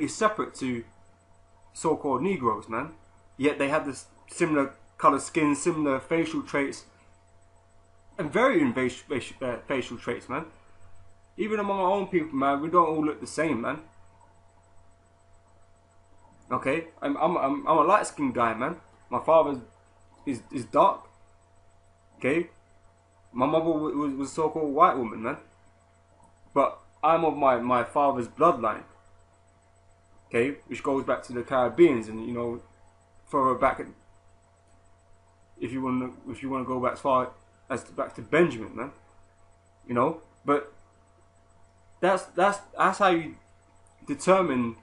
is separate to so-called Negroes, man. Yet they have this similar color skin, similar facial traits, and varying facial traits, man. Even among our own people, man, we don't all look the same, man. Okay, I'm a light-skinned guy, man. My father is dark. Okay, my mother was a so-called white woman, man. But I'm of my father's bloodline. Okay, which goes back to the Caribbeans, and you know, further back, if you want to go back as far as back to Benjamin, man. You know, but that's how you determine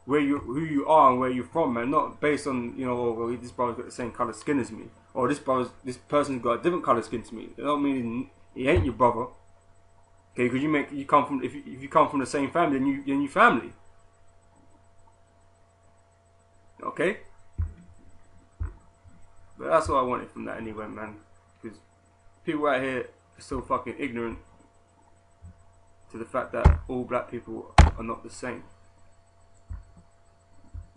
who you are and where you're from, man. Not based on, you know, oh, well, this brother's got the same color skin as me, or this person's got a different color skin to me. It don't mean he ain't your brother. Okay, because you come from, if you come from the same family, then you family. Okay, but that's what I wanted from that anyway, man. Because people out here are so fucking ignorant to the fact that all black people are not the same.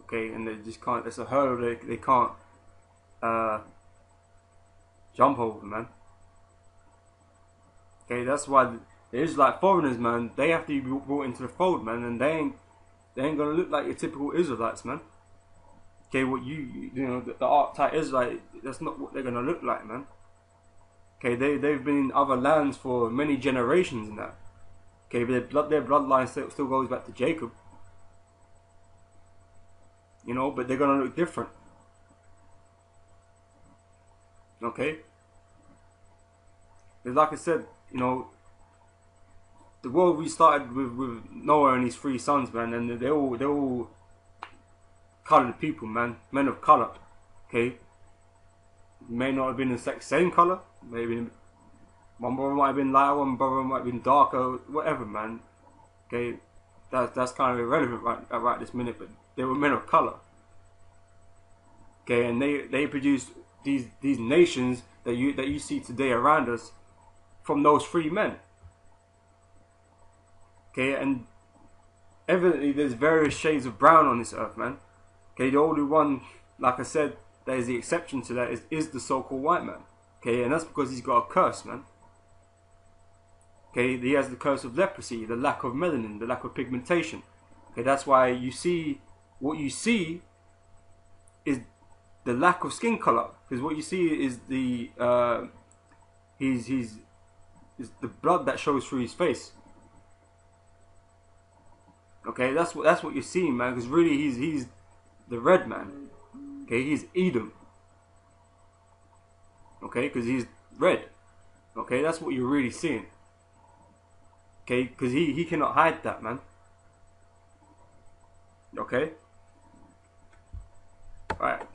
Okay, and they just can't. It's a hurdle they can't jump over, man. Okay, that's why the Israelite foreigners, man, they have to be brought into the fold, man, and they ain't gonna look like your typical Israelites, man. Okay, what you know, the archetype Israelite, that's not what they're gonna look like, man. Okay, they've been in other lands for many generations and that. Okay, but their bloodline still goes back to Jacob. You know, but they're gonna look different. Okay, because like I said, you know, the world we started with Noah and his 3 sons, man, and they're all colored people, man, men of color. Okay, may not have been the exact same color. Maybe one brother might have been lighter, one brother might have been darker, whatever, man. Okay, that's kind of irrelevant right this minute, but they were men of color. Okay, and they produced these nations that you see today around us from those 3 men. Okay, and evidently there's various shades of brown on this earth, man. Okay, the only one, like I said, that is the exception to that is the so-called white man. Okay, and that's because he's got a curse, man. Okay, he has the curse of leprosy, the lack of melanin, the lack of pigmentation. Okay, that's why what you see is the lack of skin color, because what you see is the is the blood that shows through his face. Okay, that's what you're seeing, man. Because really, he's the red man. Okay, he's Edom. Okay, because he's red. Okay, that's what you're really seeing. Okay, because he cannot hide that, man. Okay. All right.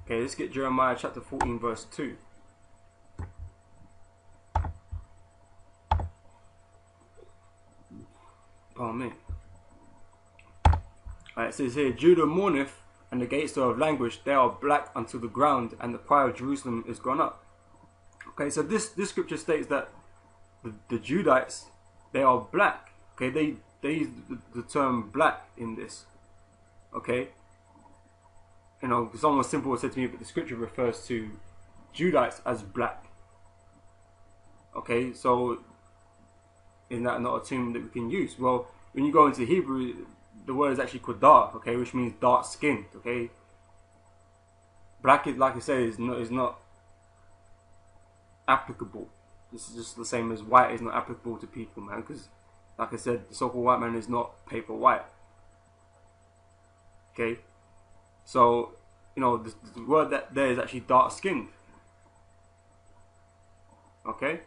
Okay, let's get Jeremiah chapter 14, verse 2. Pardon me. Alright, it says here, Judah mourneth, and the gates thereof languish, they are black unto the ground, and the pride of Jerusalem is gone up. Okay, so this scripture states that the Judites, they are black. Okay, they use the term black in this. Okay. You know, someone simple said to me, but the scripture refers to Judites as black. Okay, so is that not a term that we can use? Well, when you go into Hebrew, the word is actually kodar, okay, which means dark skinned. Okay, black is, like I said, is not applicable. This is just the same as white is not applicable to people, man. Because, like I said, the so-called white man is not paper white. Okay, so you know the word that there is actually dark skinned. Okay.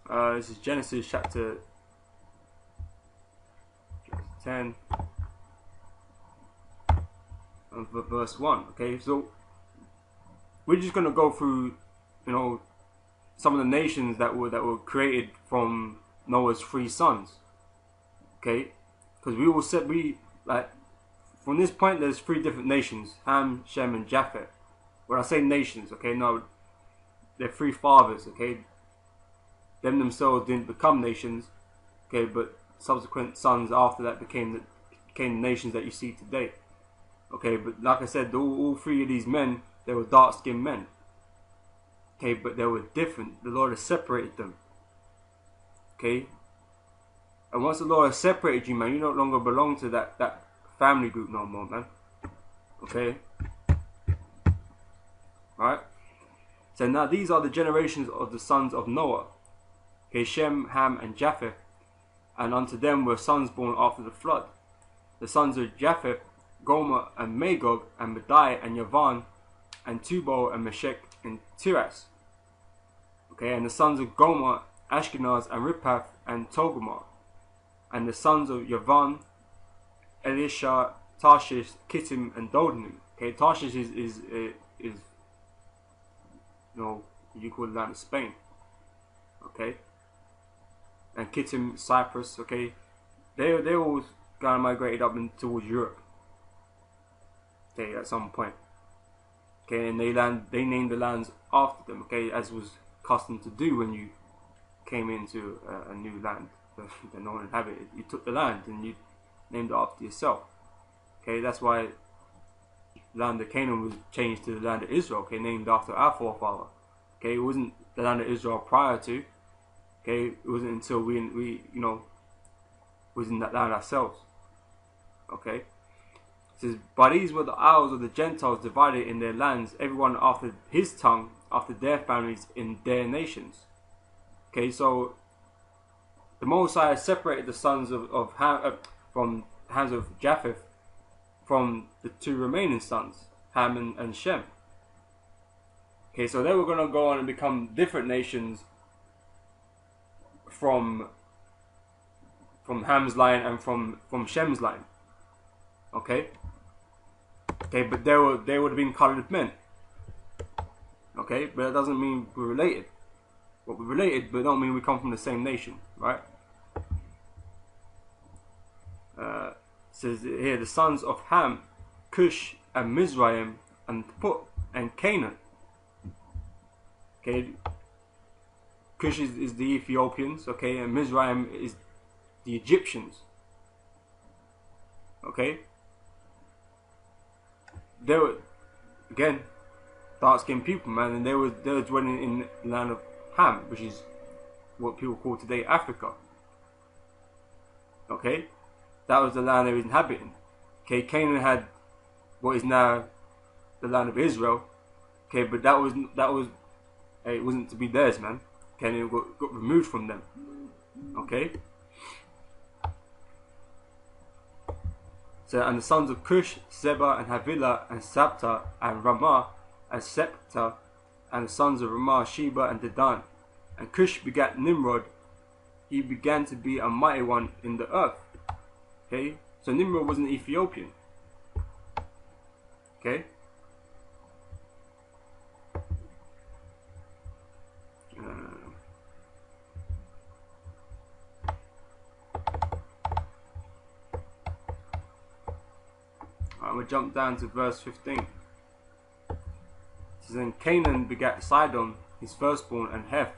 This is Genesis chapter 10 and verse 1. Okay, so we're just gonna go through, you know, some of the nations that were created from Noah's 3 sons. Okay, because we all said from this point there's 3 different nations: Ham, Shem, and Japheth. When I say nations, okay, no, their three fathers, okay, them themselves didn't become nations, okay, but subsequent sons after that became the nations that you see today. Okay, but like I said, all three of these men, they were dark-skinned men. Okay, but they were different. The Lord has separated them. Okay, and once the Lord has separated you, man, you no longer belong to that family group no more, man. Okay, right? So now these are the generations of the sons of Noah. Okay, Shem, Ham, and Japheth, and unto them were sons born after the flood. The sons of Japheth, Gomer and Magog, and Madai and Yavan, and Tubal and Meshech and Tiras. Okay, and the sons of Gomer, Ashkenaz and Riphath and Togarmah. And the sons of Yavan, Elisha, Tarshish, Kittim, and Dodanim. Okay, Tarshish is you know, you call it land of Spain. Okay, and Kittim, Cyprus. Okay, they all kind of migrated up towards Europe. Okay, at some point. Okay, and they named the lands after them. Okay, as was custom to do when you came into a new land that no one inhabited. You took the land and you named it after yourself. Okay, that's why the land of Canaan was changed to the land of Israel. Okay, named after our forefather. Okay, it wasn't the land of Israel prior to. Okay, it wasn't until we you know was in that land ourselves. Okay, it says, but these were the isles of the Gentiles divided in their lands, everyone after his tongue, after their families, in their nations. Okay, so the Mosiah separated the sons of Ham from hands of Japheth from the two remaining sons, Ham and Shem. Okay, so they were going to go on and become different nations from Ham's line and from Shem's line. Okay, but they would have been coloured men. Okay, but that doesn't mean we're related. Well, we're related, but it don't mean we come from the same nation, right? Says here the sons of Ham, Cush and Mizraim and Put and Canaan. Okay, Cush is the Ethiopians, okay, and Mizraim is the Egyptians. Okay, they were again dark-skinned people, man, and they were dwelling in the land of Ham, which is what people call today Africa. Okay, that was the land they were inhabiting. Okay, Canaan had what is now the land of Israel. Okay, but that was it wasn't to be theirs, man. Okay, it got removed from them. Okay. So, and the sons of Cush, Zebah and Havilah and Sabta and Ramah and Septa, and the sons of Ramah, Sheba and Dedan. And Cush begat Nimrod. He began to be a mighty one in the earth. Okay, so Nimrod was an Ethiopian. Okay. I'm going to jump down to verse 15. It says, and Canaan begat Sidon, his firstborn, and Heth,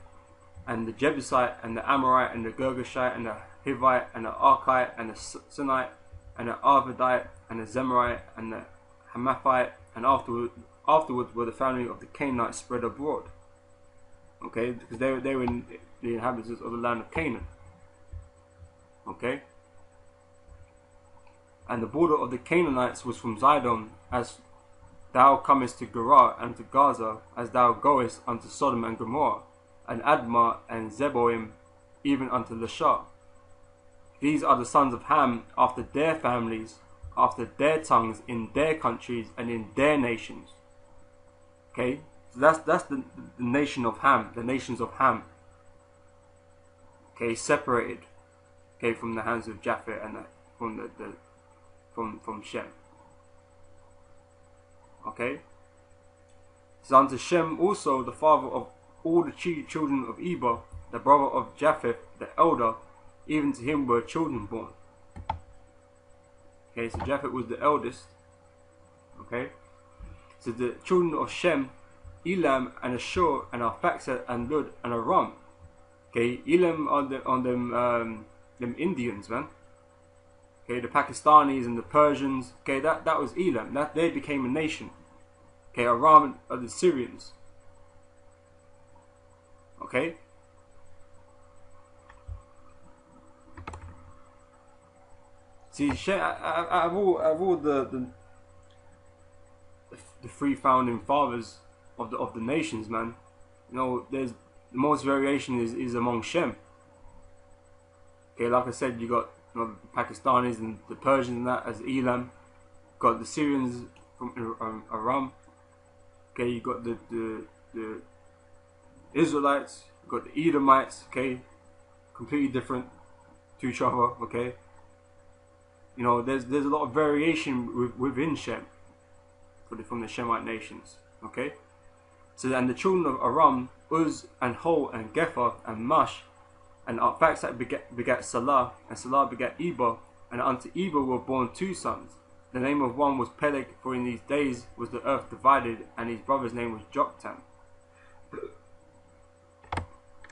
and the Jebusite, and the Amorite, and the Girgashite, and the Hivite, and the Archite, and the Sinite, and the Arvadite, and the Zemarite, and the Hamathite, and afterwards were the family of the Canaanites spread abroad. Okay, because they were the inhabitants of the land of Canaan. Okay. And the border of the Canaanites was from Zidon, as thou comest to Gerar, and to Gaza, as thou goest unto Sodom and Gomorrah, and Admah and Zeboim, even unto Lashar. These are the sons of Ham after their families, after their tongues, in their countries and in their nations. Okay, so that's the nation of Ham, the nations of Ham. Okay, separated. Okay, from the hands of Japheth and from Shem. Okay. So unto Shem also, the father of all the children of Eber, the brother of Japheth, the elder, even to him were children born. Okay, so Japheth was the eldest. Okay. So the children of Shem Elam and Ashur and Arphaxad and Lud and Aram. Okay, Elam on them Indians, man. Okay, the Pakistanis and the Persians. Okay, that was Elam. That they became a nation. Okay, Aram are the Syrians. Okay. See, out of all the three founding fathers of the nations, man, you know, there's the most variation is among Shem. Okay, like I said, you got, you know, the Pakistanis and the Persians and that as Elam. Got the Syrians from Aram. Okay, you got the Israelites. You got the Edomites. Okay, completely different to each other. Okay. You know, there's a lot of variation within Shem from the Shemite nations. Okay, so and the children of Aram, Uz and Hol and Gepher and Mash and Arphaxad begat Salah, and Salah begat Eber, and unto Eber were born two sons. The name of one was Peleg, for in these days was the earth divided, and his brother's name was Joktan.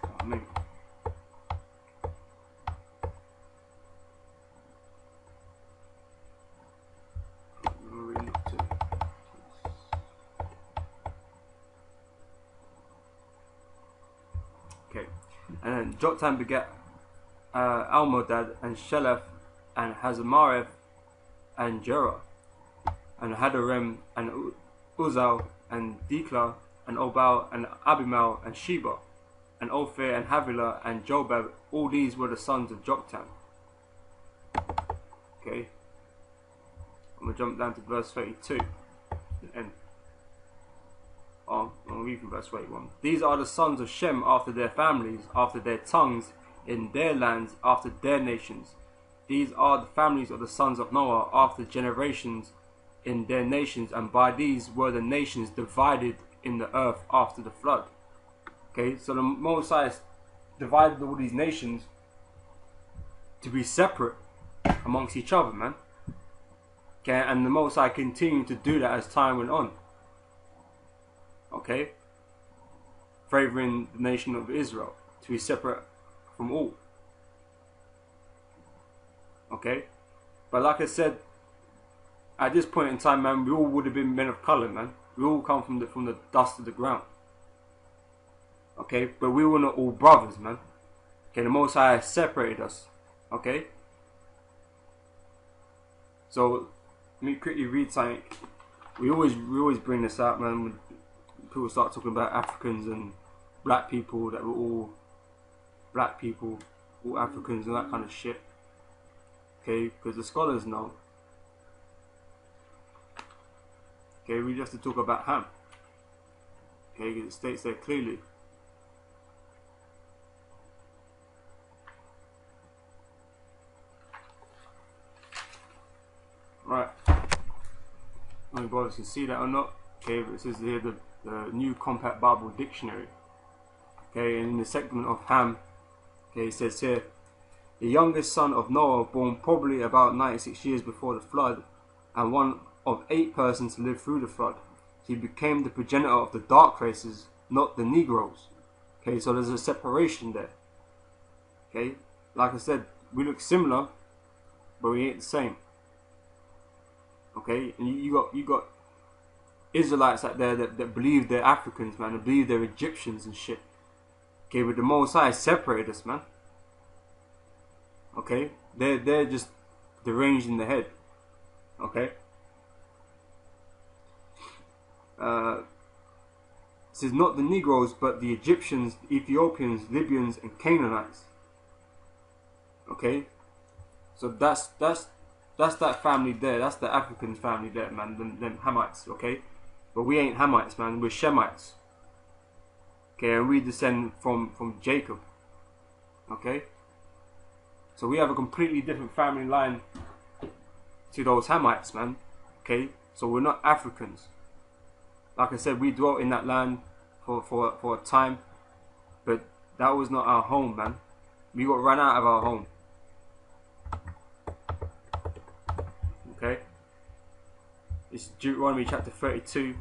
Oh, man. Okay, and then Joktan begat Almodad and Sheleph and Hazamareth and Jerah and Hadoram and Uzal and Dikla and Obal and Abimal and Sheba and Ophir and Havilah and Jobab. All these were the sons of Joktan. Okay, I'm going to jump down to verse 32. And I'll read from verse 31. These are the sons of Shem after their families, after their tongues, in their lands, after their nations. These are the families of the sons of Noah after generations in their nations, and by these were the nations divided in the earth after the flood. Okay, so the Most High divided all these nations to be separate amongst each other, man. Okay, and the Most High continued to do that as time went on. Okay, favoring the nation of Israel to be separate from all. Okay, but like I said, at this point in time, man, we all would have been men of color, man. We all come from the dust of the ground. Okay, but we were not all brothers, man. Okay, the Most High separated us. Okay, so let me quickly read something. We always bring this out, man. When people start talking about Africans and black people, that we're all black people, all Africans and that kind of shit. Okay, because the scholars know. Okay, we just have to talk about Ham. Okay, because it states there clearly. Right. I don't know if you can see that or not. Okay, but it says here the New Compact Bible Dictionary. Okay, and in the segment of Ham, okay, it says here, the youngest son of Noah, born probably about 96 years before the flood, and one of 8 persons to live through the flood. He became the progenitor of the dark races, not the Negroes. Okay, so there's a separation there. Okay, like I said, we look similar, but we ain't the same. Okay, and you got Israelites out there that believe they're Africans, man, and believe they're Egyptians and shit. Okay, but the Most High separated us, man. Okay, they're just deranged in the head. Okay. It says not the Negroes, but the Egyptians, Ethiopians, Libyans, and Canaanites. Okay, so that's that family there. That's the African family there, man. Them Hamites. Okay, but we ain't Hamites, man. We're Shemites. Okay, and we descend from Jacob. Okay, so we have a completely different family line to those Hamites, man. Okay, so we're not Africans. Like I said, we dwelt in that land for a time, but that was not our home, man. We got run out of our home. Okay, it's Deuteronomy chapter 32.